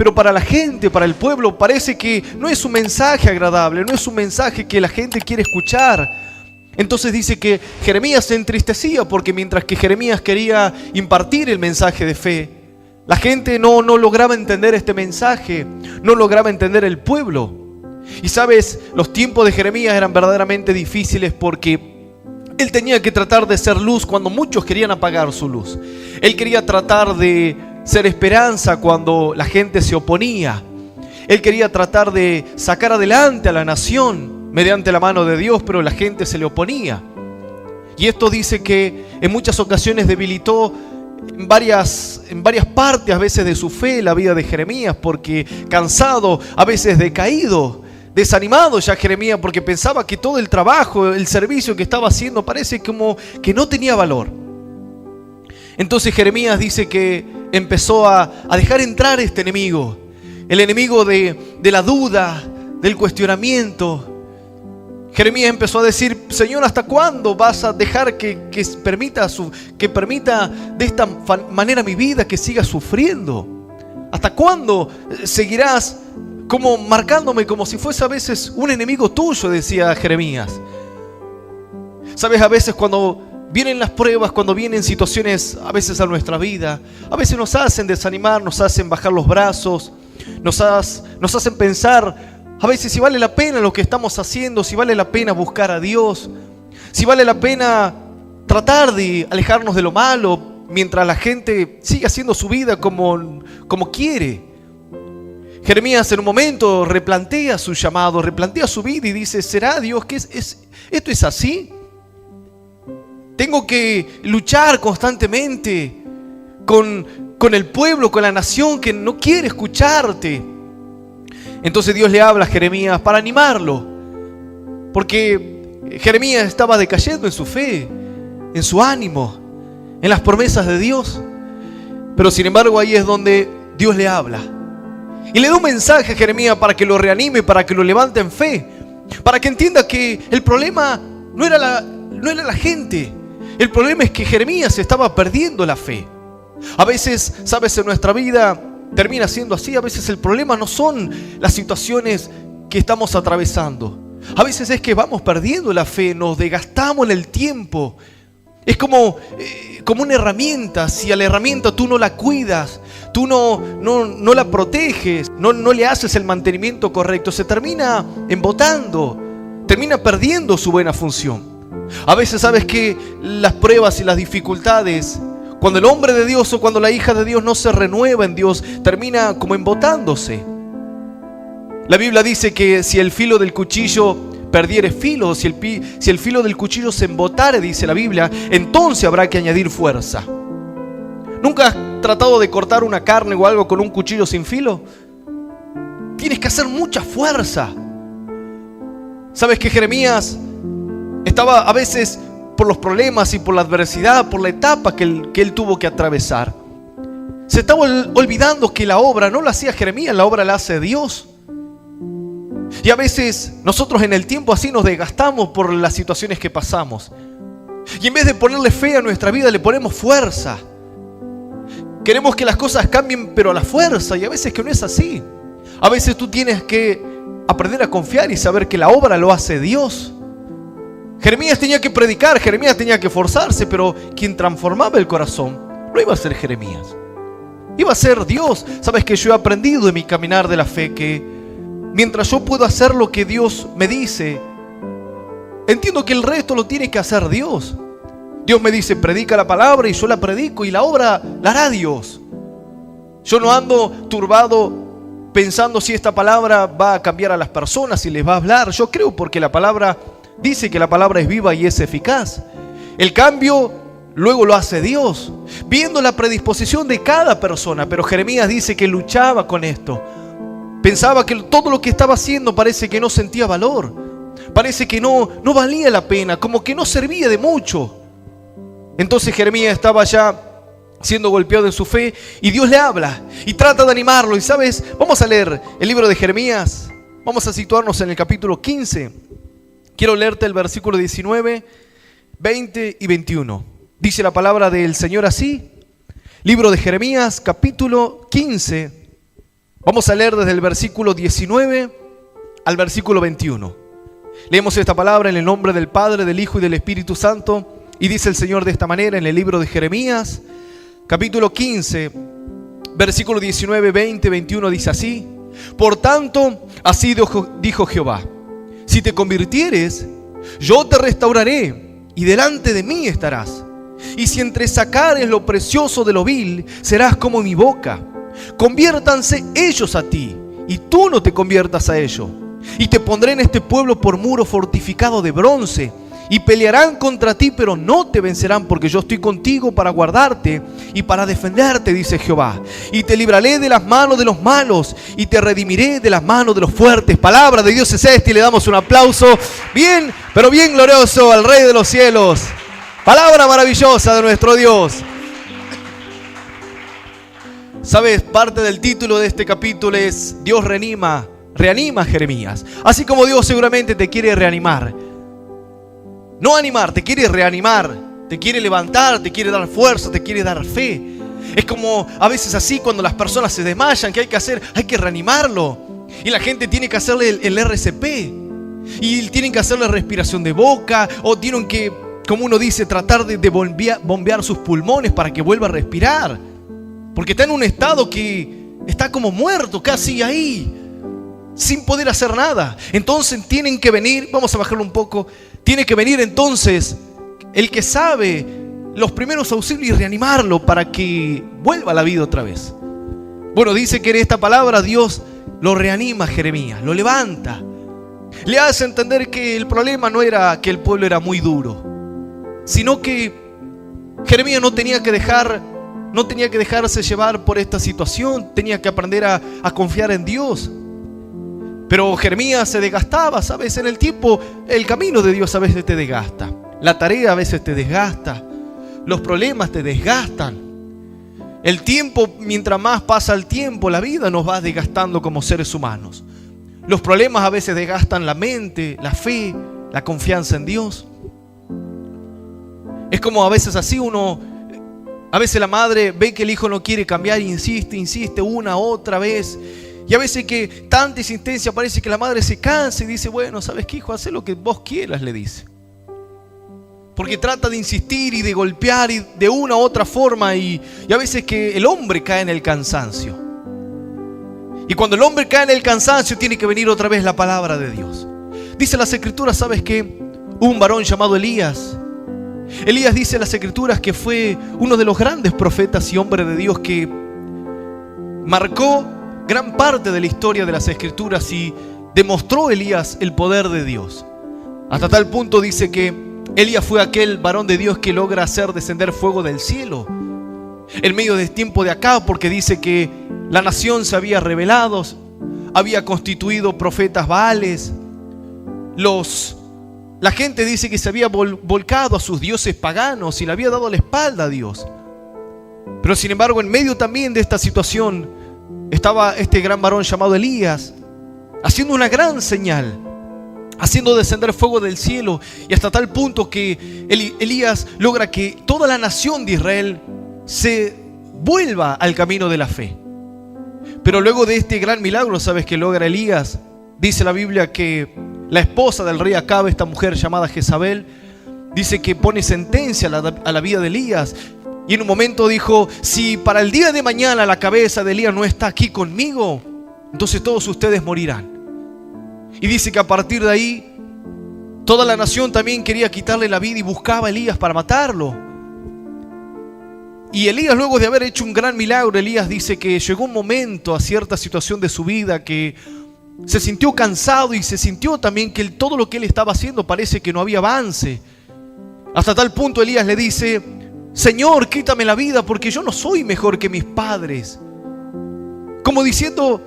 Pero para la gente, para el pueblo, parece que no es un mensaje agradable, no es un mensaje que la gente quiere escuchar. Entonces dice que Jeremías se entristecía porque mientras que Jeremías quería impartir el mensaje de fe, la gente no lograba entender este mensaje, no lograba entender el pueblo. Y sabes, los tiempos de Jeremías eran verdaderamente difíciles porque él tenía que tratar de ser luz cuando muchos querían apagar su luz. Él quería tratar de ser esperanza cuando la gente se oponía. Él quería tratar de sacar adelante a la nación mediante la mano de Dios, pero la gente se le oponía. Y esto dice que en muchas ocasiones debilitó en varias partes a veces de su fe la vida de Jeremías, porque cansado, a veces decaído, desanimado ya Jeremías, porque pensaba que todo el trabajo, el servicio que estaba haciendo parece como que no tenía valor. Entonces Jeremías dice que empezó a dejar entrar este enemigo, el enemigo de la duda, del cuestionamiento. Jeremías empezó a decir: Señor, ¿hasta cuándo vas a dejar que permita de esta manera mi vida, que siga sufriendo? ¿Hasta cuándo seguirás como marcándome como si fuese a veces un enemigo tuyo? Decía Jeremías. Sabes, a veces cuando vienen las pruebas, cuando vienen situaciones a veces a nuestra vida, a veces nos hacen desanimar, nos hacen bajar los brazos, nos hacen pensar a veces si vale la pena lo que estamos haciendo, si vale la pena buscar a Dios, si vale la pena tratar de alejarnos de lo malo mientras la gente sigue haciendo su vida como quiere. Jeremías en un momento replantea su llamado, replantea su vida y dice: ¿será Dios que esto es así? Tengo que luchar constantemente con el pueblo, con la nación que no quiere escucharte. Entonces Dios le habla a Jeremías para animarlo, porque Jeremías estaba decayendo en su fe, en su ánimo, en las promesas de Dios. Pero sin embargo ahí es donde Dios le habla y le da un mensaje a Jeremías para que lo reanime, para que lo levante en fe, para que entienda que el problema no era la gente. El problema es que Jeremías estaba perdiendo la fe. A veces, sabes, en nuestra vida termina siendo así. A veces el problema no son las situaciones que estamos atravesando. A veces es que vamos perdiendo la fe, nos desgastamos en el tiempo. Es como una herramienta. Si a la herramienta tú no la cuidas, tú no la proteges, no le haces el mantenimiento correcto, se termina embotando, termina perdiendo su buena función. A veces sabes que las pruebas y las dificultades, cuando el hombre de Dios o cuando la hija de Dios no se renueva en Dios, termina como embotándose. La Biblia dice que si el filo del cuchillo perdiere filo, si el filo del cuchillo se embotare, dice la Biblia, entonces habrá que añadir fuerza. ¿Nunca has tratado de cortar una carne o algo con un cuchillo sin filo? Tienes que hacer mucha fuerza. ¿Sabes que Jeremías estaba a veces, por los problemas y por la adversidad, por la etapa que él tuvo que atravesar, se estaba olvidando que la obra no la hacía Jeremías, la obra la hace Dios? Y a veces nosotros en el tiempo así nos desgastamos por las situaciones que pasamos, y en vez de ponerle fe a nuestra vida le ponemos fuerza. Queremos que las cosas cambien, pero a la fuerza, y a veces que no es así. A veces tú tienes que aprender a confiar y saber que la obra lo hace Dios. Jeremías tenía que predicar, Jeremías tenía que esforzarse, pero quien transformaba el corazón no iba a ser Jeremías, iba a ser Dios. Sabes que yo he aprendido en mi caminar de la fe que mientras yo puedo hacer lo que Dios me dice, entiendo que el resto lo tiene que hacer Dios. Dios me dice: predica la palabra, y yo la predico, y la obra la hará Dios. Yo no ando turbado pensando si esta palabra va a cambiar a las personas, si les va a hablar. Yo creo porque la palabra dice que la palabra es viva y es eficaz. El cambio luego lo hace Dios, viendo la predisposición de cada persona. Pero Jeremías dice que luchaba con esto. Pensaba que todo lo que estaba haciendo parece que no sentía valor. Parece que no valía la pena, como que no servía de mucho. Entonces Jeremías estaba ya siendo golpeado en su fe y Dios le habla y trata de animarlo. Y sabes, vamos a leer el libro de Jeremías. Vamos a situarnos en el capítulo 15. Quiero leerte el versículo 19, 20 y 21. Dice la palabra del Señor así. Libro de Jeremías, capítulo 15, Vamos a leer desde el versículo 19 al versículo 21. Leemos esta palabra en el nombre del Padre, del Hijo y del Espíritu Santo. Y dice el Señor de esta manera en el libro de Jeremías, capítulo 15, versículo 19, 20, 21, dice así: Por tanto, así dijo Jehová: si te convirtieres, yo te restauraré, y delante de mí estarás. Y si entresacares lo precioso de lo vil, serás como mi boca. Conviértanse ellos a ti, y tú no te conviertas a ellos. Y te pondré en este pueblo por muro fortificado de bronce, y pelearán contra ti, pero no te vencerán, porque yo estoy contigo para guardarte y para defenderte, dice Jehová. Y te libraré de las manos de los malos, y te redimiré de las manos de los fuertes. Palabra de Dios es esta, y le damos un aplauso bien, pero bien glorioso al Rey de los cielos. Palabra maravillosa de nuestro Dios. Sabes, parte del título de este capítulo es Dios reanima a Jeremías. Así como Dios seguramente te quiere reanimar. No animar, te quiere reanimar, te quiere levantar, te quiere dar fuerza, te quiere dar fe. Es como a veces así cuando las personas se desmayan, ¿qué hay que hacer? Hay que reanimarlo. Y la gente tiene que hacerle el RCP. Y tienen que hacerle respiración de boca, o tienen que, como uno dice, tratar de bombear sus pulmones para que vuelva a respirar. Porque está en un estado que está como muerto, casi ahí, sin poder hacer nada. Entonces tienen que venir, vamos a bajarlo un poco, tiene que venir entonces el que sabe los primeros auxilios y reanimarlo para que vuelva a la vida otra vez. Bueno, dice que en esta palabra Dios lo reanima a Jeremías, lo levanta. Le hace entender que el problema no era que el pueblo era muy duro, sino que Jeremías no tenía que dejarse llevar por esta situación, tenía que aprender a confiar en Dios. Pero Jeremías se desgastaba, ¿sabes? En el tiempo, el camino de Dios a veces te desgasta. La tarea a veces te desgasta. Los problemas te desgastan. El tiempo, mientras más pasa el tiempo, la vida nos va desgastando como seres humanos. Los problemas a veces desgastan la mente, la fe, la confianza en Dios. Es como a veces así a veces la madre ve que el hijo no quiere cambiar, insiste una, otra vez. Y a veces que tanta insistencia parece que la madre se cansa y dice: bueno, ¿sabes qué, hijo? Haz lo que vos quieras, le dice. Porque trata de insistir y de golpear y de una u otra forma, y a veces que el hombre cae en el cansancio. Y cuando el hombre cae en el cansancio, tiene que venir otra vez la palabra de Dios. Dice las Escrituras, ¿sabes qué? Hubo un varón llamado Elías. Elías, dice en las Escrituras, que fue uno de los grandes profetas y hombres de Dios que marcó gran parte de la historia de las Escrituras, y demostró Elías el poder de Dios. Hasta tal punto dice que Elías fue aquel varón de Dios que logra hacer descender fuego del cielo en medio del tiempo de Acab, porque dice que la nación se había rebelado, había constituido profetas baales, la gente dice que se había volcado a sus dioses paganos y le había dado la espalda a Dios. Pero sin embargo, en medio también de esta situación estaba este gran varón llamado Elías, haciendo una gran señal, haciendo descender fuego del cielo, y hasta tal punto que Elías logra que toda la nación de Israel se vuelva al camino de la fe. Pero luego de este gran milagro, ¿sabes qué logra Elías? Dice la Biblia que la esposa del rey Acab, esta mujer llamada Jezabel, dice que pone sentencia a la vida de Elías. Y en un momento dijo: si para el día de mañana la cabeza de Elías no está aquí conmigo, entonces todos ustedes morirán. Y dice que a partir de ahí toda la nación también quería quitarle la vida y buscaba a Elías para matarlo. Y Elías, luego de haber hecho un gran milagro, Elías dice que llegó un momento a cierta situación de su vida que se sintió cansado, y se sintió también que todo lo que él estaba haciendo parece que no había avance. Hasta tal punto Elías le dice: Señor, quítame la vida, porque yo no soy mejor que mis padres. Como diciendo: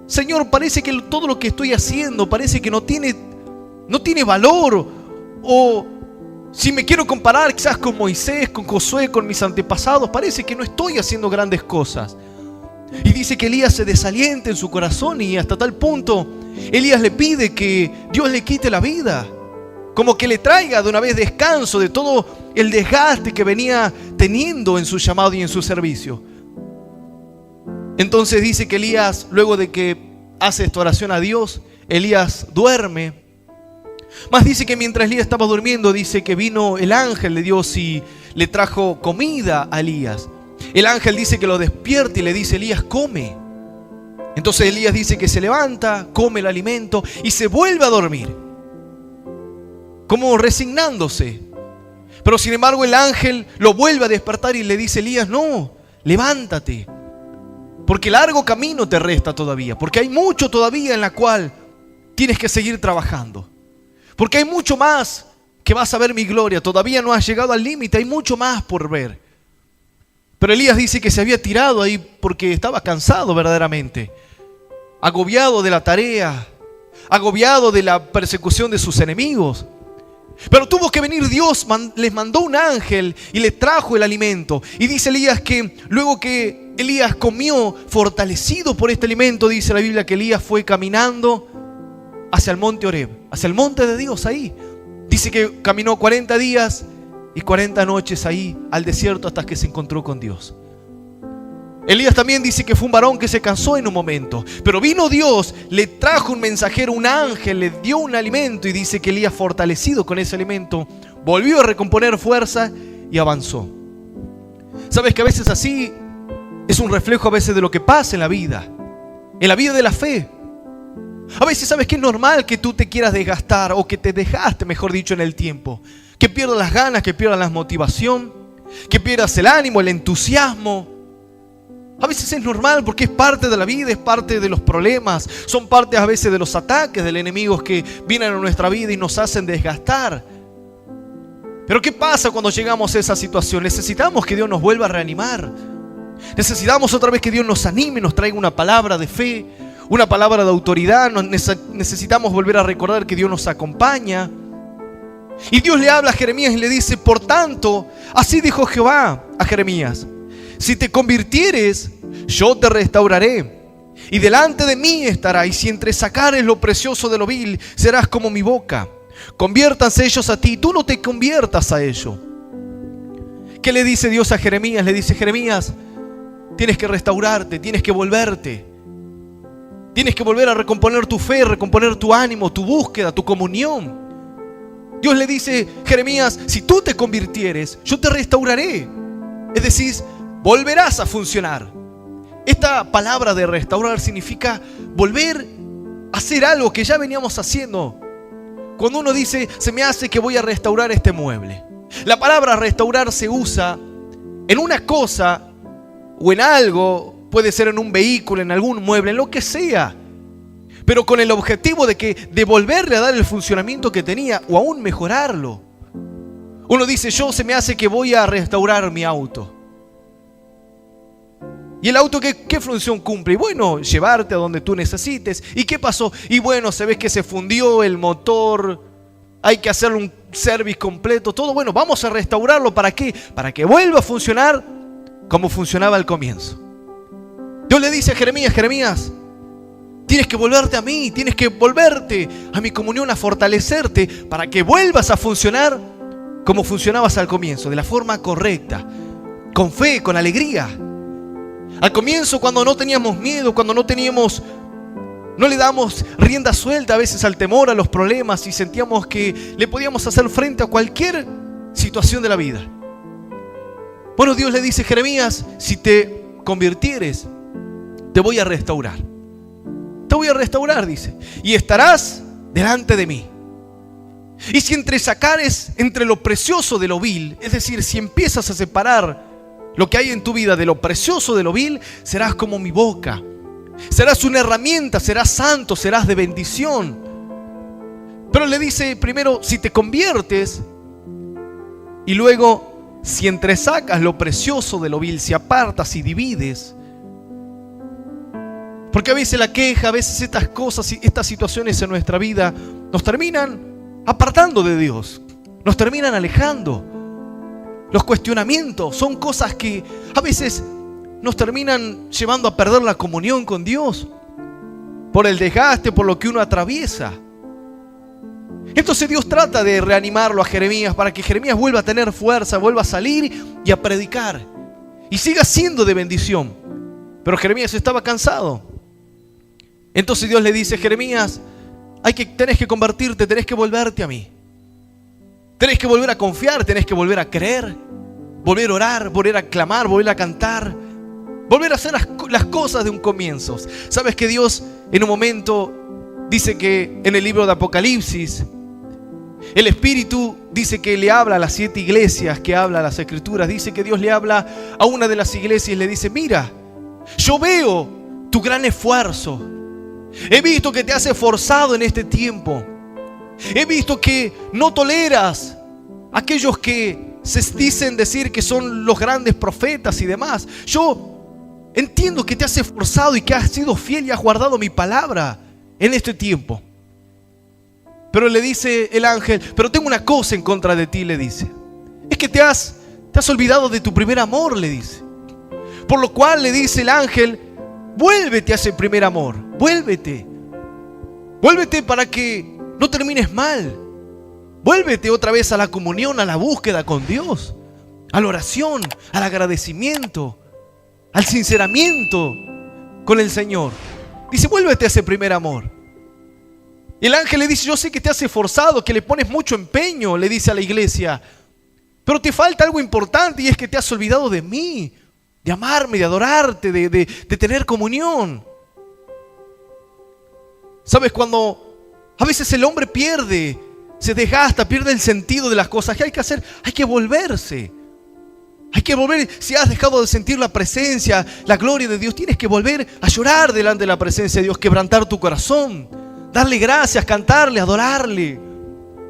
Señor, parece que todo lo que estoy haciendo parece que no tiene valor. O si me quiero comparar quizás con Moisés, con Josué, con mis antepasados, parece que no estoy haciendo grandes cosas. Y dice que Elías se desalienta en su corazón, y hasta tal punto Elías le pide que Dios le quite la vida, como que le traiga de una vez descanso de todo el desgaste que venía teniendo en su llamado y en su servicio. Entonces dice que Elías, luego de que hace esta oración a Dios, Elías duerme. Más dice que mientras Elías estaba durmiendo, dice que vino el ángel de Dios y le trajo comida a Elías. El ángel dice que lo despierta y le dice: Elías, come. Entonces Elías dice que se levanta, come el alimento y se vuelve a dormir, como resignándose. Pero sin embargo el ángel lo vuelve a despertar y le dice: Elías, no, levántate, porque largo camino te resta todavía, porque hay mucho todavía en la cual tienes que seguir trabajando, porque hay mucho más que vas a ver mi gloria, todavía no has llegado al límite, hay mucho más por ver. Pero Elías dice que se había tirado ahí porque estaba cansado verdaderamente, agobiado de la tarea, agobiado de la persecución de sus enemigos. Pero tuvo que venir Dios, les mandó un ángel y les trajo el alimento. Y dice Elías que luego que Elías comió, fortalecido por este alimento, dice la Biblia que Elías fue caminando hacia el monte Horeb, hacia el monte de Dios ahí. Dice que caminó 40 días y 40 noches ahí al desierto hasta que se encontró con Dios. Elías también dice que fue un varón que se cansó en un momento, pero vino Dios, le trajo un mensajero, un ángel, le dio un alimento y dice que Elías, fortalecido con ese alimento, volvió a recomponer fuerza y avanzó. Sabes que a veces así es un reflejo a veces de lo que pasa en la vida de la fe. A veces sabes que es normal que tú te quieras desgastar o que te dejaste, mejor dicho, en el tiempo, que pierdas las ganas, que pierdas la motivación, que pierdas el ánimo, el entusiasmo. A veces es normal porque es parte de la vida, es parte de los problemas, son parte a veces de los ataques del enemigo que vienen a nuestra vida y nos hacen desgastar. Pero ¿qué pasa cuando llegamos a esa situación? Necesitamos que Dios nos vuelva a reanimar. Necesitamos otra vez que Dios nos anime, nos traiga una palabra de fe, una palabra de autoridad. Necesitamos volver a recordar que Dios nos acompaña. Y Dios le habla a Jeremías y le dice: por tanto, así dijo Jehová a Jeremías: si te convirtieres, yo te restauraré, y delante de mí estará, y si entresacares lo precioso de lo vil, serás como mi boca. Conviértanse ellos a ti, tú no te conviertas a ellos. ¿Qué le dice Dios a Jeremías? Le dice: Jeremías, tienes que restaurarte, tienes que volverte. Tienes que volver a recomponer tu fe, recomponer tu ánimo, tu búsqueda, tu comunión. Dios le dice: Jeremías, si tú te convirtieres, yo te restauraré. Es decir, volverás a funcionar. Esta palabra de restaurar significa volver a hacer algo que ya veníamos haciendo. Cuando uno dice: se me hace que voy a restaurar este mueble, la palabra restaurar se usa en una cosa o en algo, puede ser en un vehículo, en algún mueble, en lo que sea, pero con el objetivo de volverle a dar el funcionamiento que tenía o aún mejorarlo. Uno dice: yo se me hace que voy a restaurar mi auto. ¿Y el auto qué función cumple? Y bueno, llevarte a donde tú necesites. ¿Y qué pasó? Y bueno, se ve que se fundió el motor, hay que hacerle un service completo, todo. Bueno, vamos a restaurarlo. ¿Para qué? Para que vuelva a funcionar como funcionaba al comienzo. Dios le dice a Jeremías: Jeremías, tienes que volverte a mí, tienes que volverte a mi comunión, a fortalecerte para que vuelvas a funcionar como funcionabas al comienzo, de la forma correcta, con fe, con alegría. Al comienzo, cuando no teníamos miedo, cuando no le damos rienda suelta a veces al temor, a los problemas, y sentíamos que le podíamos hacer frente a cualquier situación de la vida. Bueno, Dios le dice: Jeremías, si te convirtieres, te voy a restaurar. Te voy a restaurar, dice, y estarás delante de mí. Y si entresacares entre lo precioso de lo vil, es decir, si empiezas a separar lo que hay en tu vida de lo precioso de lo vil, serás como mi boca. Serás una herramienta, serás santo, serás de bendición. Pero le dice primero: si te conviertes, y luego si entresacas lo precioso de lo vil, si apartas y divides. Porque a veces la queja, a veces estas cosas y estas situaciones en nuestra vida nos terminan apartando de Dios, nos terminan alejando. Los cuestionamientos son cosas que a veces nos terminan llevando a perder la comunión con Dios por el desgaste, por lo que uno atraviesa. Entonces Dios trata de reanimarlo a Jeremías para que Jeremías vuelva a tener fuerza, vuelva a salir y a predicar y siga siendo de bendición. Pero Jeremías estaba cansado. Entonces Dios le dice: Jeremías, tenés que convertirte, tenés que volverte a mí. Tenés que volver a confiar, tenés que volver a creer, volver a orar, volver a clamar, volver a cantar, volver a hacer las cosas de un comienzo. ¿Sabes que Dios en un momento dice que en el libro de Apocalipsis, el Espíritu dice que le habla a las 7 iglesias, que habla a las Escrituras? Dice que Dios le habla a una de las iglesias y le dice: mira, yo veo tu gran esfuerzo. He visto que te has esforzado en este tiempo. He visto que no toleras a aquellos que se dicen decir que son los grandes profetas y demás. Yo entiendo que te has esforzado y que has sido fiel y has guardado mi palabra en este tiempo. Pero le dice el ángel: pero tengo una cosa en contra de ti, le dice. Es que te has olvidado de tu primer amor, le dice. Por lo cual le dice el ángel: vuélvete a ese primer amor, vuélvete. Vuélvete para que no termines mal. Vuélvete otra vez a la comunión, a la búsqueda con Dios, a la oración, al agradecimiento, al sinceramiento con el Señor. Dice: vuélvete a ese primer amor. Y el ángel le dice: yo sé que te has esforzado, que le pones mucho empeño, le dice a la iglesia, pero te falta algo importante, y es que te has olvidado de mí, de amarme, de adorarte, de tener comunión. ¿Sabes? Cuando a veces el hombre se desgasta, pierde el sentido de las cosas, ¿qué hay que hacer? Hay que volverse. Hay que volver. Si has dejado de sentir la presencia, la gloria de Dios, tienes que volver a llorar delante de la presencia de Dios, quebrantar tu corazón, darle gracias, cantarle, adorarle.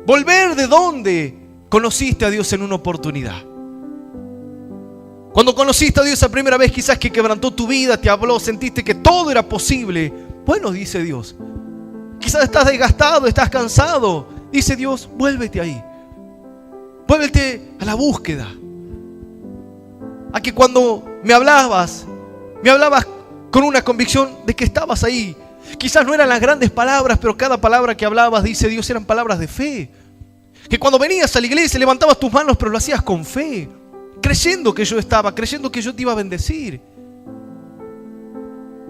Volver de donde conociste a Dios en una oportunidad. Cuando conociste a Dios la primera vez, quizás que quebrantó tu vida, te habló, sentiste que todo era posible. Bueno, dice Dios, quizás estás desgastado, estás cansado. Dice Dios: vuélvete ahí. Vuélvete a la búsqueda. A que cuando me hablabas con una convicción de que estabas ahí. Quizás no eran las grandes palabras, pero cada palabra que hablabas, dice Dios, eran palabras de fe. Que cuando venías a la iglesia levantabas tus manos, pero lo hacías con fe, creyendo que yo estaba, creyendo que yo te iba a bendecir.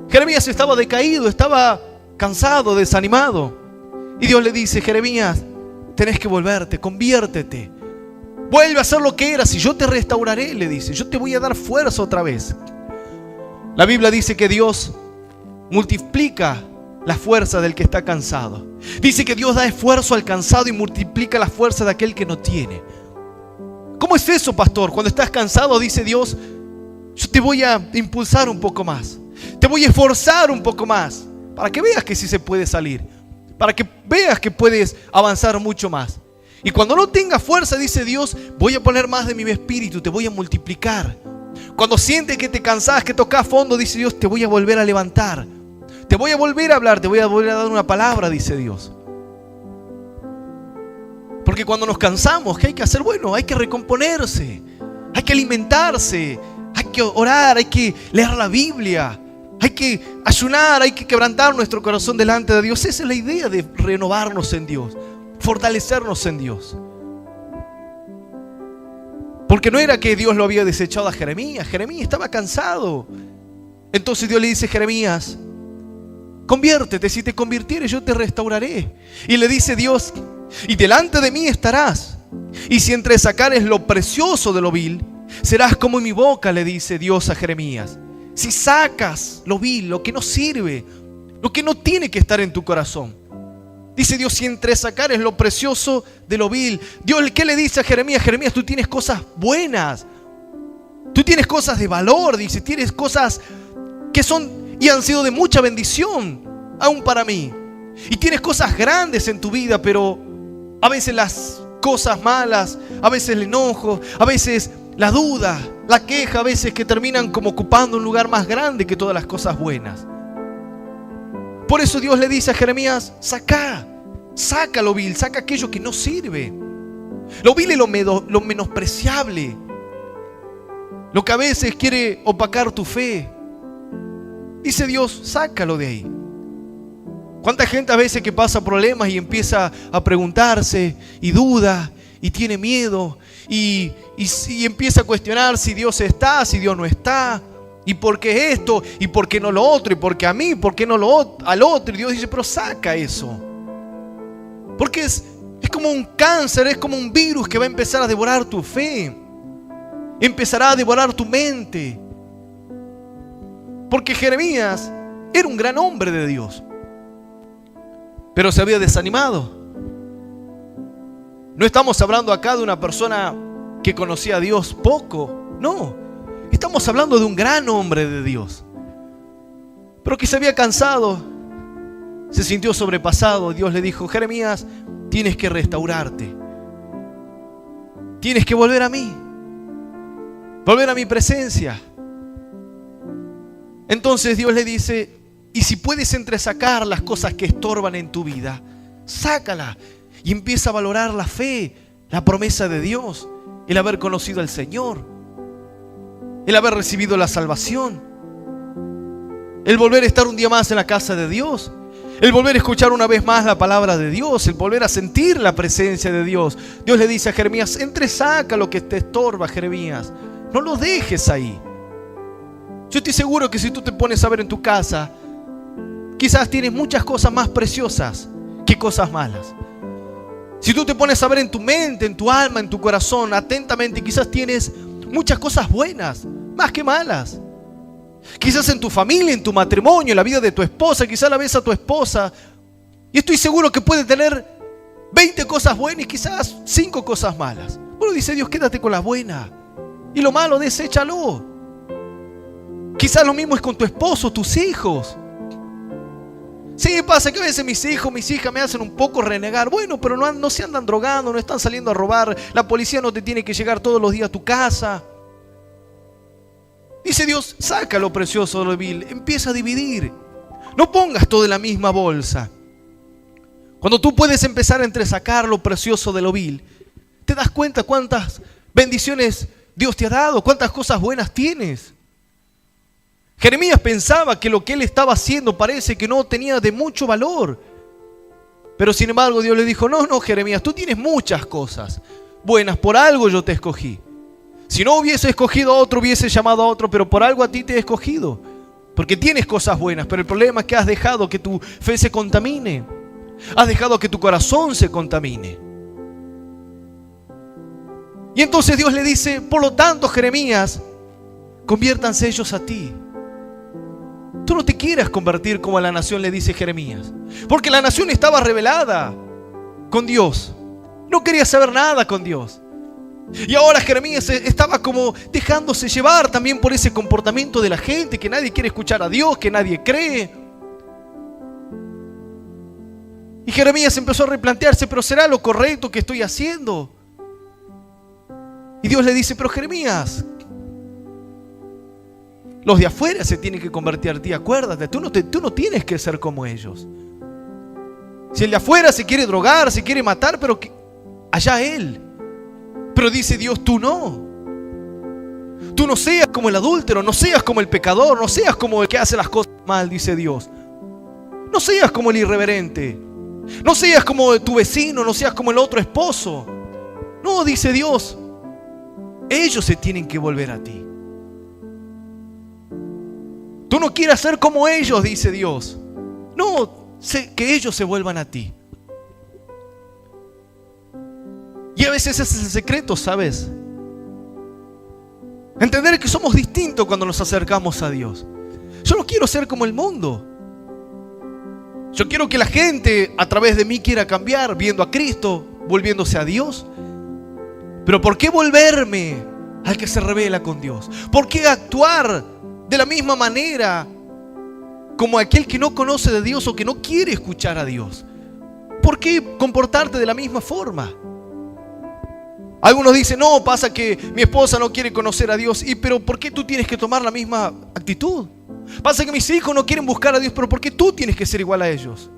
Jeremías estaba decaído, estaba cansado, desanimado. Y Dios le dice: Jeremías, tenés que volverte, conviértete. Vuelve a ser lo que eras y yo te restauraré, le dice. Yo te voy a dar fuerza otra vez. La Biblia dice que Dios multiplica la fuerza del que está cansado. Dice que Dios da esfuerzo al cansado y multiplica la fuerza de aquel que no tiene. ¿Cómo es eso, pastor? Cuando estás cansado, dice Dios, yo te voy a impulsar un poco más. Te voy a esforzar un poco más. Para que veas que sí se puede salir. Para que veas que puedes avanzar mucho más. Y cuando no tengas fuerza, dice Dios, voy a poner más de mi espíritu, te voy a multiplicar. Cuando sientes que te cansás, que tocas fondo, dice Dios, te voy a volver a levantar. Te voy a volver a hablar, te voy a volver a dar una palabra, dice Dios. Porque cuando nos cansamos, ¿qué hay que hacer? Bueno, hay que recomponerse, hay que alimentarse, hay que orar, hay que leer la Biblia, hay que ayunar, hay que quebrantar nuestro corazón delante de Dios. Esa es la idea de renovarnos en Dios, fortalecernos en Dios. Porque no era que Dios lo había desechado a Jeremías. Jeremías estaba cansado. Entonces Dios le dice: Jeremías, conviértete, si te convirtieres yo te restauraré. Y le dice Dios: y delante de mí estarás, y si entresacares lo precioso de lo vil, serás como en mi boca, le dice Dios a Jeremías. Si sacas lo vil, lo que no sirve, lo que no tiene que estar en tu corazón, dice Dios, si entresacares lo precioso de lo vil. Dios, ¿qué le dice a Jeremías? Jeremías, tú tienes cosas buenas, tú tienes cosas de valor, dice, tienes cosas que son y han sido de mucha bendición aún para mí. Y tienes cosas grandes en tu vida, pero a veces las cosas malas, a veces el enojo, a veces la duda, la queja, a veces que terminan como ocupando un lugar más grande que todas las cosas buenas. Por eso Dios le dice a Jeremías: saca lo vil, saca aquello que no sirve. Lo vil es lo menospreciable, lo que a veces quiere opacar tu fe. Dice Dios: sácalo de ahí. ¿Cuánta gente a veces que pasa problemas y empieza a preguntarse y duda y tiene miedo y empieza a cuestionar si Dios está, si Dios no está? ¿Y por qué esto? ¿Y por qué no lo otro? ¿Y por qué a mí? ¿Por qué no al otro? Y Dios dice, pero saca eso. Porque es como un cáncer, es como un virus que va a empezar a devorar tu fe. Empezará a devorar tu mente. Porque Jeremías era un gran hombre de Dios, pero se había desanimado. No estamos hablando acá de una persona que conocía a Dios poco, no. Estamos hablando de un gran hombre de Dios, pero que se había cansado, se sintió sobrepasado. Dios le dijo, Jeremías, tienes que restaurarte. Tienes que volver a mí, volver a mi presencia. Entonces Dios le dice, y si puedes entresacar las cosas que estorban en tu vida, sácala y empieza a valorar la fe, la promesa de Dios, el haber conocido al Señor, el haber recibido la salvación, el volver a estar un día más en la casa de Dios, el volver a escuchar una vez más la palabra de Dios, el volver a sentir la presencia de Dios. Dios le dice a Jeremías, entresaca lo que te estorba, Jeremías, no lo dejes ahí. Yo estoy seguro que si tú te pones a ver en tu casa, quizás tienes muchas cosas más preciosas que cosas malas. Si tú te pones a ver en tu mente, en tu alma, en tu corazón, atentamente, quizás tienes muchas cosas buenas, más que malas. Quizás en tu familia, en tu matrimonio, en la vida de tu esposa, quizás la ves a tu esposa y estoy seguro que puede tener 20 cosas buenas y quizás 5 cosas malas. Bueno, dice Dios, quédate con las buenas y lo malo deséchalo. Quizás lo mismo es con tu esposo, tus hijos. Sí, pasa que a veces mis hijos, mis hijas me hacen un poco renegar. Bueno, pero no se andan drogando, no están saliendo a robar. La policía no te tiene que llegar todos los días a tu casa. Dice Dios, saca lo precioso de lo vil, empieza a dividir. No pongas todo en la misma bolsa. Cuando tú puedes empezar a entresacar lo precioso de lo vil, te das cuenta cuántas bendiciones Dios te ha dado, cuántas cosas buenas tienes. Jeremías pensaba que lo que él estaba haciendo parece que no tenía de mucho valor. Pero sin embargo Dios le dijo, no, Jeremías, tú tienes muchas cosas buenas, por algo yo te escogí. Si no hubiese escogido a otro, hubiese llamado a otro, pero por algo a ti te he escogido. Porque tienes cosas buenas, pero el problema es que has dejado que tu fe se contamine. Has dejado que tu corazón se contamine. Y entonces Dios le dice, por lo tanto, Jeremías, conviértanse ellos a ti. Tú no te quieras convertir como la nación, le dice Jeremías. Porque la nación estaba rebelada con Dios. No quería saber nada con Dios. Y ahora Jeremías estaba como dejándose llevar también por ese comportamiento de la gente, que nadie quiere escuchar a Dios, que nadie cree. Y Jeremías empezó a replantearse, pero ¿será lo correcto que estoy haciendo? Y Dios le dice, pero Jeremías, los de afuera se tienen que convertir a ti, acuérdate, tú no tienes que ser como ellos. Si el de afuera se quiere drogar, se quiere matar, pero allá él. Pero dice Dios, tú no. Tú no seas como el adúltero, no seas como el pecador, no seas como el que hace las cosas mal, dice Dios. No seas como el irreverente. No seas como tu vecino, no seas como el otro esposo. No, dice Dios, ellos se tienen que volver a ti. Tú no quieras ser como ellos, dice Dios. No, que ellos se vuelvan a ti. Y a veces ese es el secreto, ¿sabes? Entender que somos distintos cuando nos acercamos a Dios. Yo no quiero ser como el mundo. Yo quiero que la gente a través de mí quiera cambiar, viendo a Cristo, volviéndose a Dios. Pero ¿por qué volverme al que se revela con Dios? ¿Por qué actuar de la misma manera como aquel que no conoce de Dios o que no quiere escuchar a Dios? ¿Por qué comportarte de la misma forma? Algunos dicen, no, pasa que mi esposa no quiere conocer a Dios. Pero ¿por qué tú tienes que tomar la misma actitud? Pasa que mis hijos no quieren buscar a Dios, pero ¿por qué tú tienes que ser igual a ellos?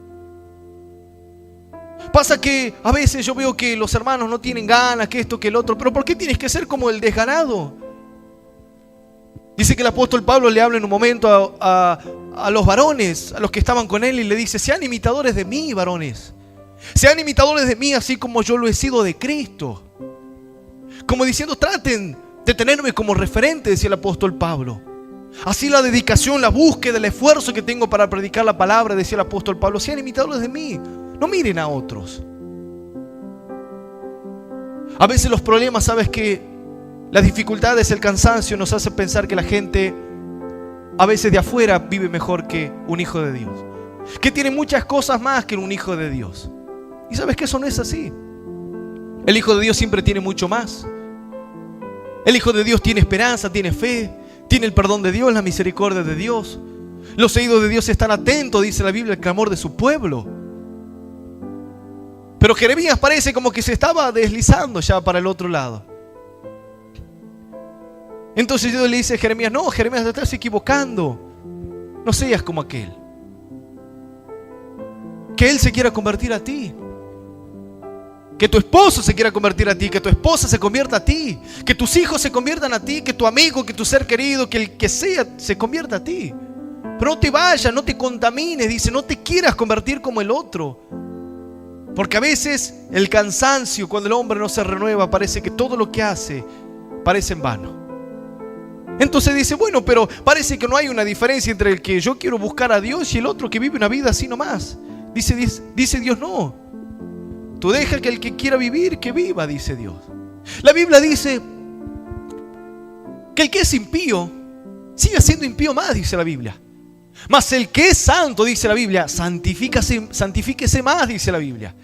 Pasa que a veces yo veo que los hermanos no tienen ganas, que esto, que el otro, pero ¿por qué tienes que ser como el desganado? Dice que el apóstol Pablo le habla en un momento a los varones, a los que estaban con él, y le dice, sean imitadores de mí, varones. Sean imitadores de mí así como yo lo he sido de Cristo. Como diciendo, traten de tenerme como referente, decía el apóstol Pablo. Así la dedicación, la búsqueda, el esfuerzo que tengo para predicar la palabra, decía el apóstol Pablo, sean imitadores de mí, no miren a otros. A veces los problemas, sabes que las dificultades, el cansancio nos hace pensar que la gente a veces de afuera vive mejor que un hijo de Dios, que tiene muchas cosas más que un hijo de Dios. Y sabes que eso no es así. El hijo de Dios siempre tiene mucho más. El hijo de Dios tiene esperanza, tiene fe, tiene el perdón de Dios, la misericordia de Dios. Los oídos de Dios están atentos, dice la Biblia, al clamor de su pueblo. Pero Jeremías parece como que se estaba deslizando ya para el otro lado. Entonces Dios le dice a Jeremías, no, Jeremías, te estás equivocando. No seas como aquel. Que él se quiera convertir a ti. Que tu esposo se quiera convertir a ti, que tu esposa se convierta a ti, que tus hijos se conviertan a ti, que tu amigo, que tu ser querido, que el que sea se convierta a ti. Pero no te vayas, no te contamines, dice, no te quieras convertir como el otro. Porque a veces el cansancio, cuando el hombre no se renueva, parece que todo lo que hace parece en vano. Entonces dice, bueno, pero parece que no hay una diferencia entre el que yo quiero buscar a Dios y el otro que vive una vida así nomás. Dice Dios, no. Tú deja que el que quiera vivir, que viva, dice Dios. La Biblia dice que el que es impío siga siendo impío más, dice la Biblia. Mas el que es santo, dice la Biblia, santifíquese más, dice la Biblia.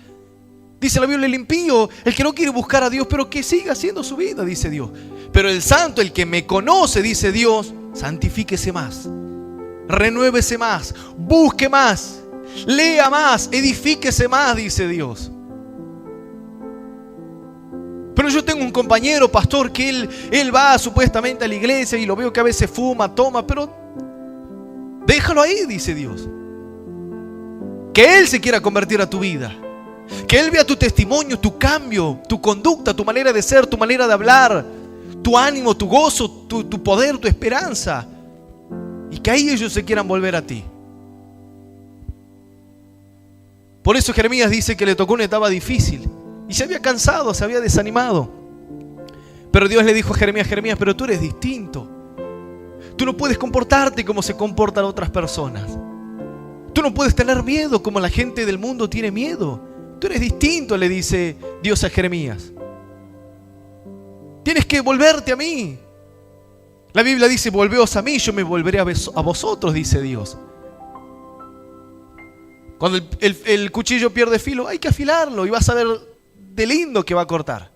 Dice la Biblia, el impío, el que no quiere buscar a Dios, pero que siga haciendo su vida, dice Dios. Pero el santo, el que me conoce, dice Dios, santifíquese más, renuévese más, busque más, lea más, edifíquese más, dice Dios. Pero yo tengo un compañero, pastor, que él va supuestamente a la iglesia y lo veo que a veces fuma, toma, pero déjalo ahí, dice Dios. Que él se quiera convertir a tu vida. Que él vea tu testimonio, tu cambio, tu conducta, tu manera de ser, tu manera de hablar, tu ánimo, tu gozo, tu poder, tu esperanza. Y que ahí ellos se quieran volver a ti. Por eso Jeremías dice que le tocó una etapa difícil. Y se había cansado, se había desanimado. Pero Dios le dijo a Jeremías, Jeremías, pero tú eres distinto. Tú no puedes comportarte como se comportan otras personas. Tú no puedes tener miedo como la gente del mundo tiene miedo. Tú eres distinto, le dice Dios a Jeremías. Tienes que volverte a mí. La Biblia dice, volveos a mí, yo me volveré a vosotros, dice Dios. Cuando el cuchillo pierde filo, hay que afilarlo y vas a ver de lindo que va a cortar.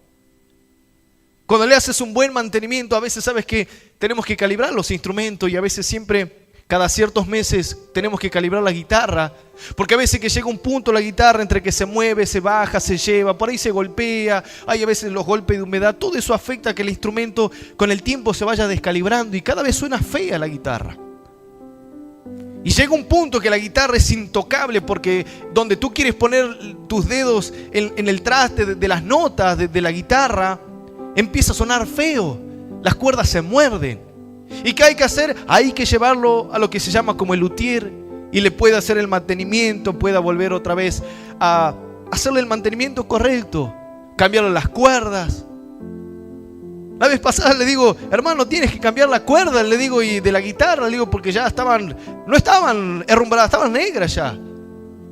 Cuando le haces un buen mantenimiento, a veces sabes que tenemos que calibrar los instrumentos y a veces siempre, cada ciertos meses, tenemos que calibrar la guitarra, porque a veces que llega un punto la guitarra entre que se mueve, se baja, se lleva, por ahí se golpea, hay a veces los golpes de humedad, todo eso afecta a que el instrumento con el tiempo se vaya descalibrando y cada vez suena fea la guitarra. Y llega un punto que la guitarra es intocable porque donde tú quieres poner tus dedos en el traste de las notas de la guitarra, empieza a sonar feo. Las cuerdas se muerden. ¿Y qué hay que hacer? Hay que llevarlo a lo que se llama como el luthier y le puede hacer el mantenimiento, pueda volver otra vez a hacerle el mantenimiento correcto, cambiarle las cuerdas. La vez pasada le digo, hermano, tienes que cambiar la cuerda, le digo, y de la guitarra, le digo, porque ya no estaban herrumbradas, estaban negras ya.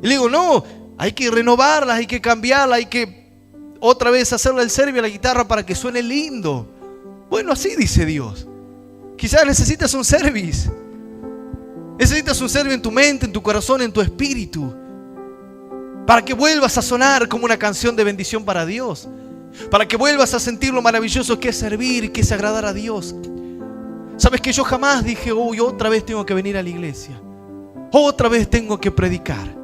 Y le digo, no, hay que renovarlas, hay que cambiarlas, hay que otra vez hacerle el servicio a la guitarra para que suene lindo. Bueno, así dice Dios. Quizás necesitas un service. Necesitas un servicio en tu mente, en tu corazón, en tu espíritu, para que vuelvas a sonar como una canción de bendición para Dios. Para que vuelvas a sentir lo maravilloso que es servir y que es agradar a Dios. Sabes que yo jamás dije, uy, otra vez tengo que venir a la iglesia, otra vez tengo que predicar.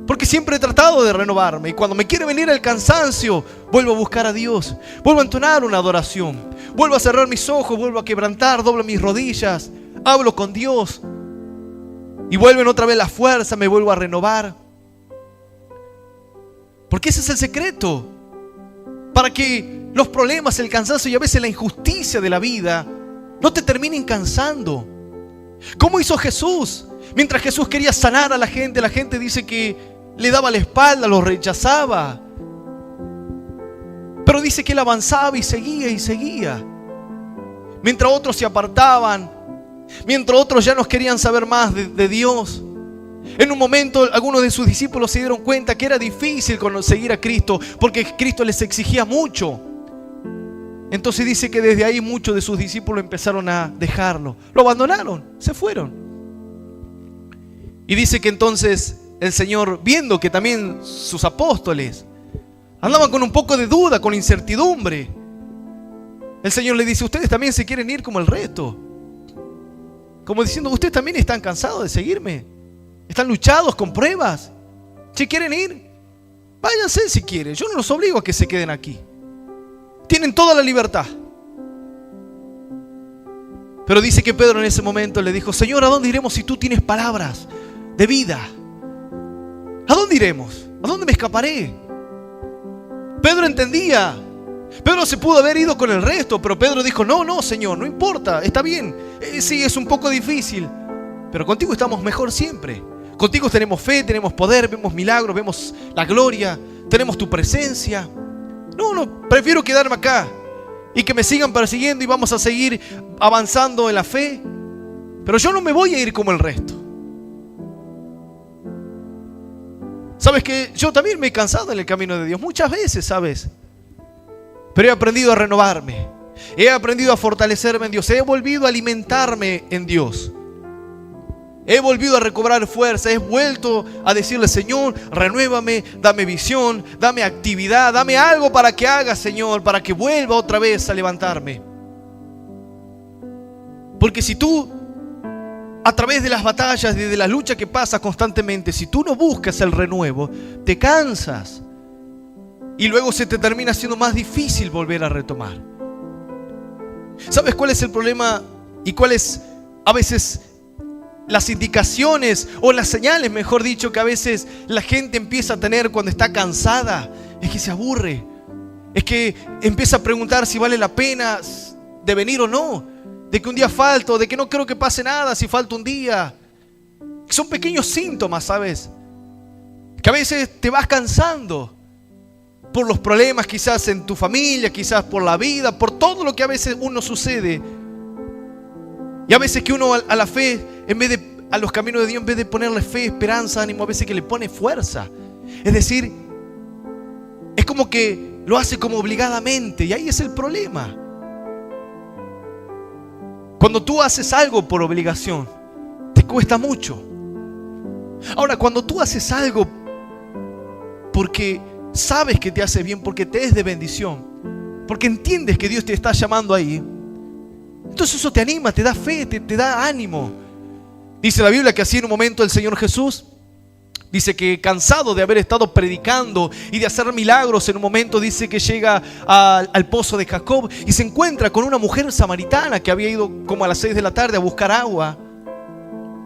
Porque siempre he tratado de renovarme. Y cuando me quiere venir el cansancio, vuelvo a buscar a Dios, vuelvo a entonar una adoración, vuelvo a cerrar mis ojos, vuelvo a quebrantar, doblo mis rodillas, hablo con Dios. Y vuelven otra vez la fuerza, me vuelvo a renovar. Porque ese es el secreto. Para que los problemas, el cansancio y a veces la injusticia de la vida no te terminen cansando. ¿Cómo hizo Jesús? Mientras Jesús quería sanar a la gente dice que le daba la espalda, los rechazaba. Pero dice que él avanzaba y seguía y seguía. mientras otros se apartaban, mientras otros ya no querían saber más de Dios. En un momento algunos de sus discípulos se dieron cuenta que era difícil seguir a Cristo porque Cristo les exigía mucho. Entonces dice que desde ahí muchos de sus discípulos empezaron a dejarlo. Lo abandonaron, se fueron. Y dice que entonces el Señor, viendo que también sus apóstoles andaban con un poco de duda, con incertidumbre, el Señor le dice: ustedes también se quieren ir como el resto. Como diciendo: ustedes también están cansados de seguirme. Están luchados con pruebas. Si quieren ir, váyanse si quieren. Yo no los obligo a que se queden aquí. Tienen toda la libertad. Pero dice que Pedro en ese momento le dijo: Señor, ¿a dónde iremos si tú tienes palabras de vida? ¿A dónde iremos? ¿A dónde me escaparé? Pedro entendía. Pedro se pudo haber ido con el resto, pero Pedro dijo: no, Señor, no importa, está bien. Sí, es un poco difícil, pero contigo estamos mejor siempre. Contigo tenemos fe, tenemos poder, vemos milagros, vemos la gloria, tenemos tu presencia. No, prefiero quedarme acá y que me sigan persiguiendo y vamos a seguir avanzando en la fe. Pero yo no me voy a ir como el resto. Sabes que yo también me he cansado en el camino de Dios muchas veces, ¿sabes? Pero he aprendido a renovarme. He aprendido a fortalecerme en Dios. He volvido a alimentarme en Dios. He volvido a recobrar fuerza. He vuelto a decirle: Señor, renuévame, dame visión, dame actividad, dame algo para que haga, Señor, para que vuelva otra vez a levantarme. Porque si tú, a través de las batallas y de la lucha que pasas constantemente, si tú no buscas el renuevo, te cansas. Y luego se te termina siendo más difícil volver a retomar. ¿Sabes cuál es el problema? Y cuáles a veces las indicaciones o las señales, mejor dicho, que a veces la gente empieza a tener cuando está cansada. Es que se aburre. Es que empieza a preguntar si vale la pena de venir o no. De que un día falto, de que no creo que pase nada si falta un día. Son pequeños síntomas, ¿sabes? Que a veces te vas cansando por los problemas quizás en tu familia, quizás por la vida, por todo lo que a veces uno sucede. Y a veces que uno a la fe, en vez de a los caminos de Dios, en vez de ponerle fe, esperanza, ánimo, a veces que le pone fuerza. Es decir, es como que lo hace como obligadamente, y ahí es el problema. Cuando tú haces algo por obligación, te cuesta mucho. Ahora, cuando tú haces algo porque sabes que te hace bien, porque te es de bendición, porque entiendes que Dios te está llamando ahí, entonces eso te anima, te da fe, te da ánimo. Dice la Biblia que así en un momento el Señor Jesús, dice que cansado de haber estado predicando y de hacer milagros, en un momento dice que llega al pozo de Jacob y se encuentra con una mujer samaritana que había ido como a las 6 de la tarde a buscar agua.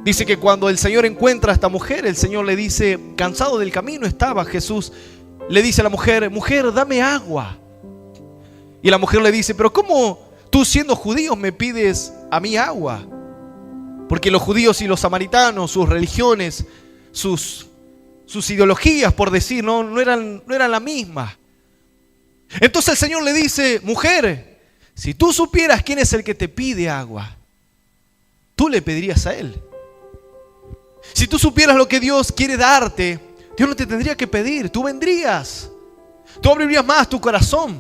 Dice que cuando el Señor encuentra a esta mujer, el Señor le dice, cansado del camino estaba Jesús, le dice a la mujer: mujer, dame agua. Y la mujer le dice: pero ¿cómo tú, siendo judío, me pides a mí agua? Porque los judíos y los samaritanos, sus religiones, sus ideologías, por decir, no eran la misma. Entonces el Señor le dice: mujer, si tú supieras quién es el que te pide agua, tú le pedirías a él. Si tú supieras lo que Dios quiere darte, Dios no te tendría que pedir, tú vendrías, tú abrirías más tu corazón.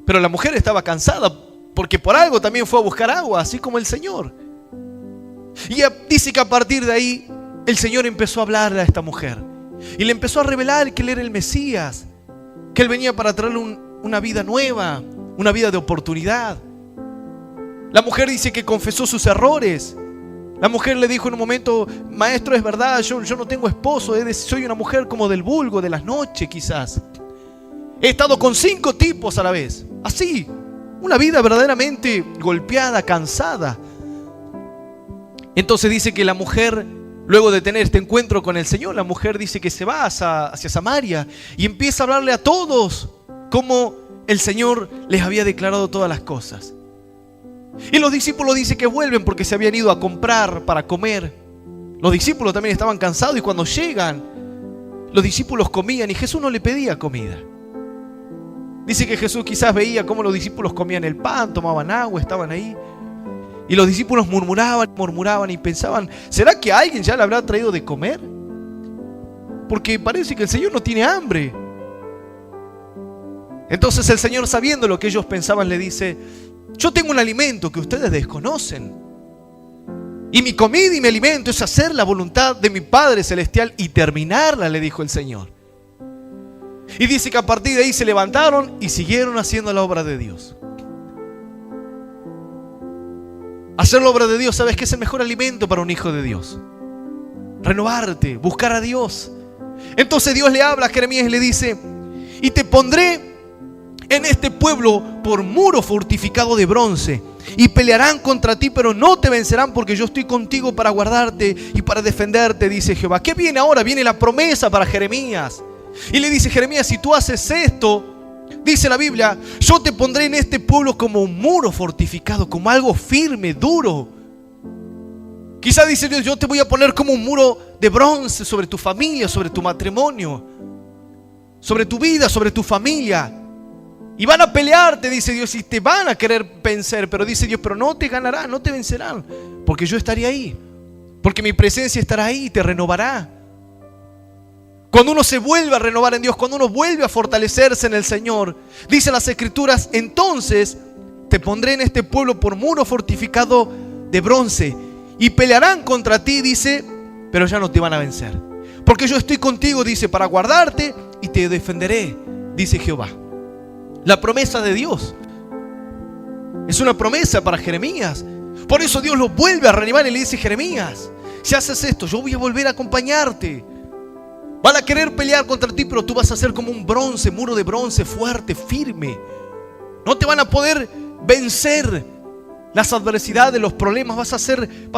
Pero la mujer estaba cansada porque por algo también fue a buscar agua, así como el Señor. Y dice que a partir de ahí el Señor empezó a hablarle a esta mujer y le empezó a revelar que Él era el Mesías, que Él venía para traerle una vida nueva, una vida de oportunidad. La mujer dice que confesó sus errores. La mujer le dijo en un momento: maestro, es verdad, yo no tengo esposo, soy una mujer como del vulgo, de las noches quizás. He estado con 5 tipos a la vez. Así, una vida verdaderamente golpeada, cansada. Entonces dice que la mujer, luego de tener este encuentro con el Señor, la mujer dice que se va hacia Samaria y empieza a hablarle a todos cómo el Señor les había declarado todas las cosas. Y los discípulos dicen que vuelven porque se habían ido a comprar para comer. Los discípulos también estaban cansados y cuando llegan, los discípulos comían y Jesús no le pedía comida. Dice que Jesús quizás veía cómo los discípulos comían el pan, tomaban agua, estaban ahí. Y los discípulos murmuraban y pensaban, ¿será que alguien ya le habrá traído de comer? Porque parece que el Señor no tiene hambre. Entonces el Señor, sabiendo lo que ellos pensaban, le dice, yo tengo un alimento que ustedes desconocen. Y mi comida y mi alimento es hacer la voluntad de mi Padre Celestial y terminarla, le dijo el Señor. Y dice que a partir de ahí se levantaron y siguieron haciendo la obra de Dios. Hacer la obra de Dios, ¿sabes qué es el mejor alimento para un hijo de Dios? Renovarte, buscar a Dios. Entonces Dios le habla a Jeremías y le dice, y te pondré en este pueblo por muro fortificado de bronce, y pelearán contra ti, pero no te vencerán, porque yo estoy contigo para guardarte y para defenderte, dice Jehová. ¿Qué viene ahora? Viene la promesa para Jeremías. Y le dice, Jeremías, si tú haces esto, dice la Biblia, yo te pondré en este pueblo como un muro fortificado, como algo firme, duro. Quizá dice Dios, yo te voy a poner como un muro de bronce sobre tu familia, sobre tu matrimonio, sobre tu vida, sobre tu familia. Y van a pelearte, dice Dios, y te van a querer vencer. Pero dice Dios, pero no te ganarán, no te vencerán, porque yo estaré ahí, porque mi presencia estará ahí y te renovará. Cuando uno se vuelve a renovar en Dios, cuando uno vuelve a fortalecerse en el Señor, dicen las Escrituras, entonces te pondré en este pueblo por muro fortificado de bronce, y pelearán contra ti, dice, pero ya no te van a vencer, porque yo estoy contigo, dice, para guardarte y te defenderé, dice Jehová. La promesa de Dios es una promesa para Jeremías. Por eso Dios lo vuelve a reanimar y le dice, Jeremías, si haces esto, yo voy a volver a acompañarte. Van a querer pelear contra ti, pero tú vas a ser como un bronce, muro de bronce, fuerte, firme. No te van a poder vencer las adversidades, los problemas. Vas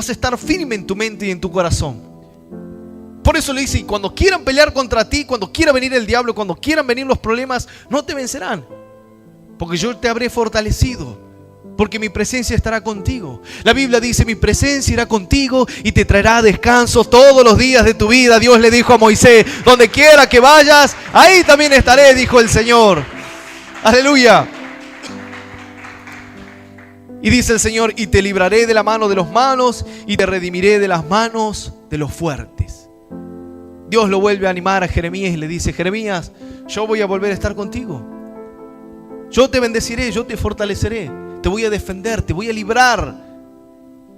a estar firme en tu mente y en tu corazón. Por eso le dice, y cuando quieran pelear contra ti, cuando quiera venir el diablo, cuando quieran venir los problemas, no te vencerán, porque yo te habré fortalecido, porque mi presencia estará contigo. La Biblia dice, mi presencia irá contigo y te traerá descanso todos los días de tu vida. Dios le dijo a Moisés, donde quiera que vayas, ahí también estaré, dijo el Señor. Aleluya. Y dice el Señor, y te libraré de la mano de los malos y te redimiré de las manos de los fuertes. Dios lo vuelve a animar a Jeremías y le dice, Jeremías, yo voy a volver a estar contigo. Yo te bendeciré, yo te fortaleceré. Te voy a defender, te voy a librar.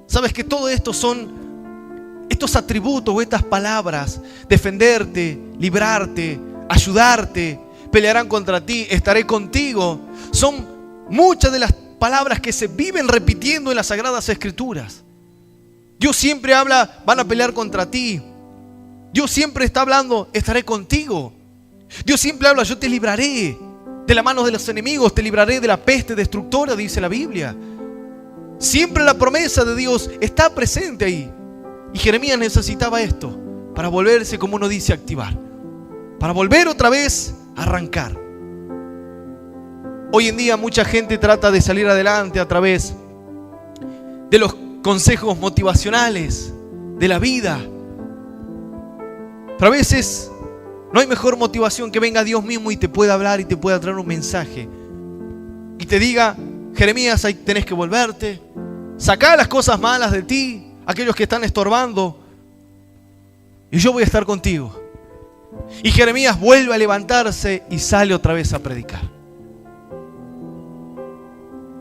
Sabes que todo esto son estos atributos o estas palabras: defenderte, librarte, ayudarte, pelearán contra ti, estaré contigo. Son muchas de las palabras que se viven repitiendo en las Sagradas Escrituras. Dios siempre habla, van a pelear contra ti. Dios siempre está hablando, estaré contigo. Dios siempre habla, yo te libraré de la mano de los enemigos, te libraré de la peste destructora, dice la Biblia. Siempre la promesa de Dios está presente ahí. Y Jeremías necesitaba esto para volverse, como uno dice, a activar, para volver otra vez a arrancar. Hoy en día mucha gente trata de salir adelante a través de los consejos motivacionales de la vida. Pero a veces no hay mejor motivación que venga Dios mismo y te pueda hablar y te pueda traer un mensaje y te diga, Jeremías, ahí tenés que volverte, sacá las cosas malas de ti, aquellos que están estorbando, y yo voy a estar contigo. Y Jeremías vuelve a levantarse y sale otra vez a predicar.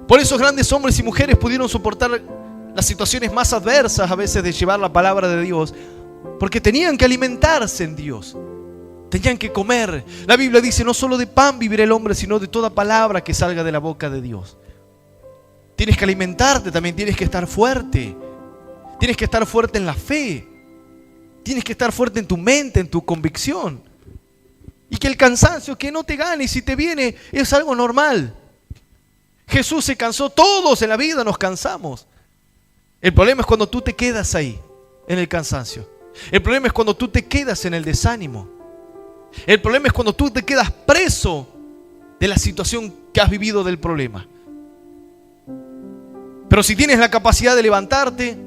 Por eso grandes hombres y mujeres pudieron soportar las situaciones más adversas a veces de llevar la palabra de Dios, porque tenían que alimentarse en Dios. Tenían que comer. La Biblia dice, no solo de pan vivirá el hombre, sino de toda palabra que salga de la boca de Dios. Tienes que alimentarte también, tienes que estar fuerte. Tienes que estar fuerte en la fe. Tienes que estar fuerte en tu mente, en tu convicción. Y que el cansancio que no te gane, y si te viene, es algo normal. Jesús se cansó, todos en la vida nos cansamos. El problema es cuando tú te quedas ahí, en el cansancio. El problema es cuando tú te quedas en el desánimo. El problema es cuando tú te quedas preso de la situación que has vivido, del problema. Pero si tienes la capacidad de levantarte,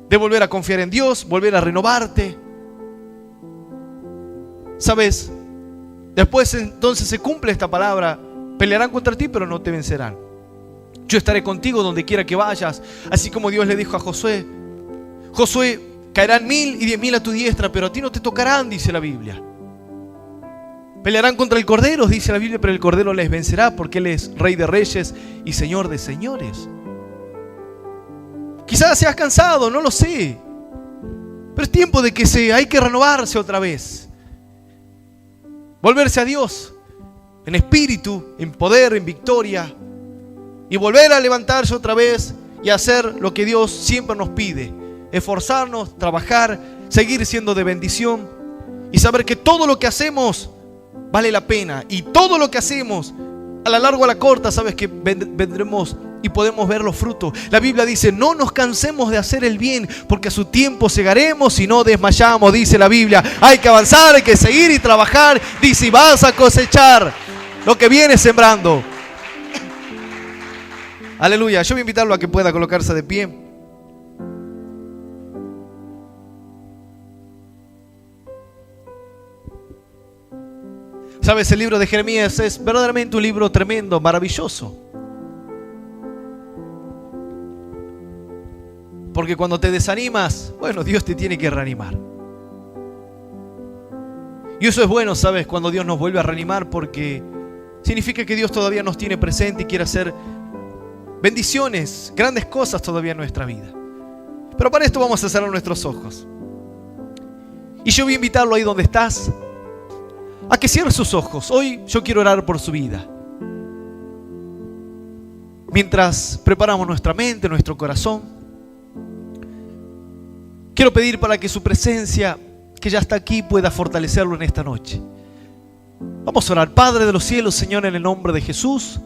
de volver a confiar en Dios, volver a renovarte, ¿sabes? Después entonces se cumple esta palabra Pelearán contra ti, pero no te vencerán. Yo estaré contigo donde quiera que vayas. Así como Dios le dijo a Josué: Josué, caerán 1000 y 10.000 a tu diestra, pero a ti no te tocarán, dice la Biblia. Pelearán contra el Cordero, dice la Biblia, pero el Cordero les vencerá porque Él es Rey de Reyes y Señor de Señores. Quizás seas cansado, no lo sé, pero es tiempo de que hay que renovarse otra vez. Volverse a Dios en espíritu, en poder, en victoria, y volver a levantarse otra vez y hacer lo que Dios siempre nos pide: esforzarnos, trabajar, seguir siendo de bendición y saber que todo lo que hacemos vale la pena, y todo lo que hacemos a la larga o a la corta, sabes que vendremos y podemos ver los frutos. La Biblia dice: no nos cansemos de hacer el bien, porque a su tiempo segaremos y no desmayamos, dice la Biblia. Hay que avanzar, hay que seguir y trabajar, dice, y vas a cosechar lo que vienes sembrando. Aleluya. Yo voy a invitarlo a que pueda colocarse de pie. Sabes, el libro de Jeremías es verdaderamente un libro tremendo, maravilloso. Porque cuando te desanimas, bueno, Dios te tiene que reanimar. Y eso es bueno, ¿sabes? Cuando Dios nos vuelve a reanimar, porque significa que Dios todavía nos tiene presente y quiere hacer bendiciones, grandes cosas todavía en nuestra vida. Pero para esto vamos a cerrar nuestros ojos. Y yo voy a invitarlo ahí donde estás a que cierre sus ojos. Hoy yo quiero orar por su vida. Mientras preparamos nuestra mente, nuestro corazón, quiero pedir para que su presencia, que ya está aquí, pueda fortalecerlo en esta noche. Vamos a orar. Padre de los cielos, Señor, en el nombre de Jesús,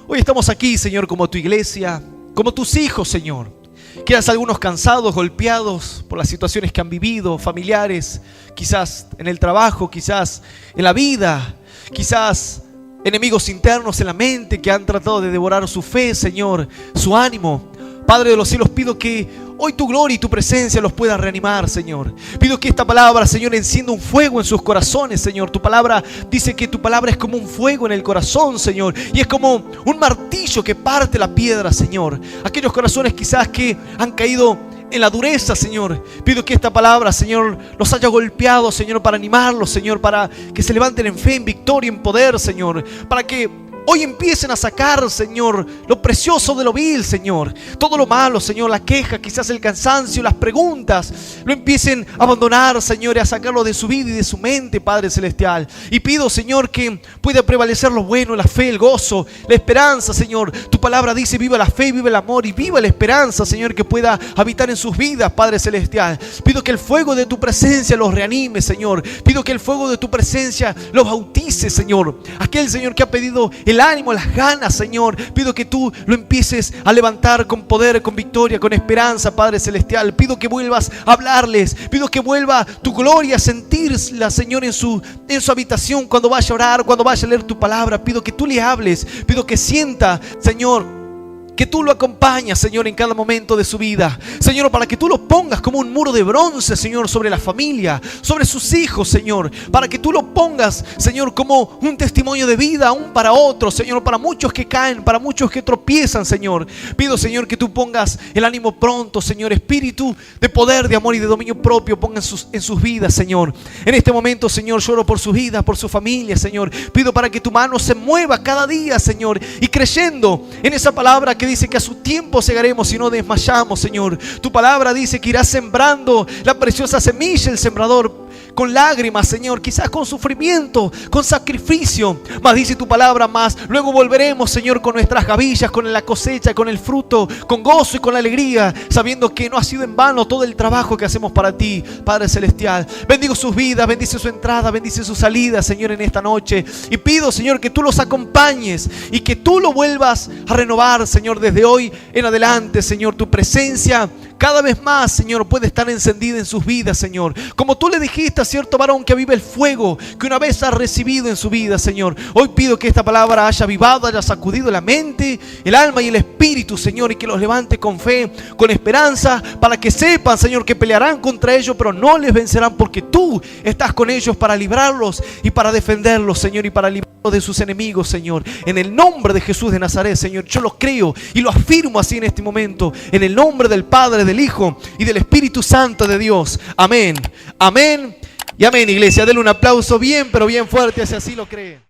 hoy estamos aquí, Señor, como tu iglesia, como tus hijos, Señor. Quizás algunos cansados, golpeados por las situaciones que han vivido, familiares, quizás en el trabajo, quizás en la vida, quizás enemigos internos en la mente que han tratado de devorar su fe, Señor, su ánimo. Padre de los cielos, pido que hoy tu gloria y tu presencia los pueda reanimar, Señor. Pido que esta palabra, Señor, encienda un fuego en sus corazones, Señor. Tu palabra dice que tu palabra es como un fuego en el corazón, Señor. Y es como un martillo que parte la piedra, Señor. Aquellos corazones quizás que han caído en la dureza, Señor. Pido que esta palabra, Señor, los haya golpeado, Señor, para animarlos, Señor. Para que se levanten en fe, en victoria, en poder, Señor. Para que hoy empiecen a sacar, Señor, lo precioso de lo vil, Señor. Todo lo malo, Señor, la queja, quizás el cansancio, las preguntas, lo empiecen a abandonar, Señor, y a sacarlo de su vida y de su mente, Padre Celestial. Y pido, Señor, que pueda prevalecer lo bueno, la fe, el gozo, la esperanza, Señor. Tu palabra dice: viva la fe, viva el amor y viva la esperanza, Señor, que pueda habitar en sus vidas, Padre Celestial. Pido que el fuego de tu presencia los reanime, Señor. Pido que el fuego de tu presencia los bautice, Señor. Aquel, Señor, que ha pedido el ánimo, las ganas, Señor, pido que tú lo empieces a levantar con poder, con victoria, con esperanza, Padre Celestial. Pido que vuelvas a hablarles, pido que vuelva tu gloria a sentirla, Señor, en su habitación, cuando vaya a orar, cuando vaya a leer tu palabra. Pido que tú le hables, pido que sienta, Señor, que tú lo acompañas, Señor, en cada momento de su vida, Señor, para que tú lo pongas como un muro de bronce, Señor, sobre la familia, sobre sus hijos, Señor, para que tú lo pongas, Señor, como un testimonio de vida aún para otros, Señor, para muchos que caen, para muchos que tropiezan, Señor. Pido, Señor, que tú pongas el ánimo pronto, Señor, espíritu de poder, de amor y de dominio propio, ponga en sus vidas, Señor. En este momento, Señor, lloro por su vida, por su familia, Señor. Pido para que tu mano se mueva cada día, Señor, y creyendo en esa palabra que dice que a su tiempo segaremos y no desmayamos, Señor. Tu palabra dice que irá sembrando la preciosa semilla el sembrador con lágrimas, Señor, quizás con sufrimiento, con sacrificio, mas dice tu palabra, más luego volveremos, Señor, con nuestras gavillas, con la cosecha, con el fruto, con gozo y con alegría, sabiendo que no ha sido en vano todo el trabajo que hacemos para ti, Padre Celestial. Bendigo sus vidas, bendice su entrada, bendice su salida, Señor, en esta noche, y pido, Señor, que tú los acompañes y que tú lo vuelvas a renovar, Señor, desde hoy en adelante, Señor. Tu presencia cada vez más, Señor, puede estar encendida en sus vidas, Señor. Como tú le dijiste a cierto varón que avive el fuego que una vez ha recibido en su vida, Señor. Hoy pido que esta palabra haya avivado, haya sacudido la mente, el alma y el espíritu, Señor, y que los levante con fe, con esperanza, para que sepan, Señor, que pelearán contra ellos, pero no les vencerán, porque tú estás con ellos para librarlos y para defenderlos, Señor, y para librarlos. de sus enemigos, Señor. En el nombre de Jesús de Nazaret, Señor, yo lo creo y lo afirmo así en este momento. En el nombre del Padre, del Hijo y del Espíritu Santo de Dios. Amén. Amén y amén, iglesia. Denle un aplauso bien, pero bien fuerte, si así lo cree.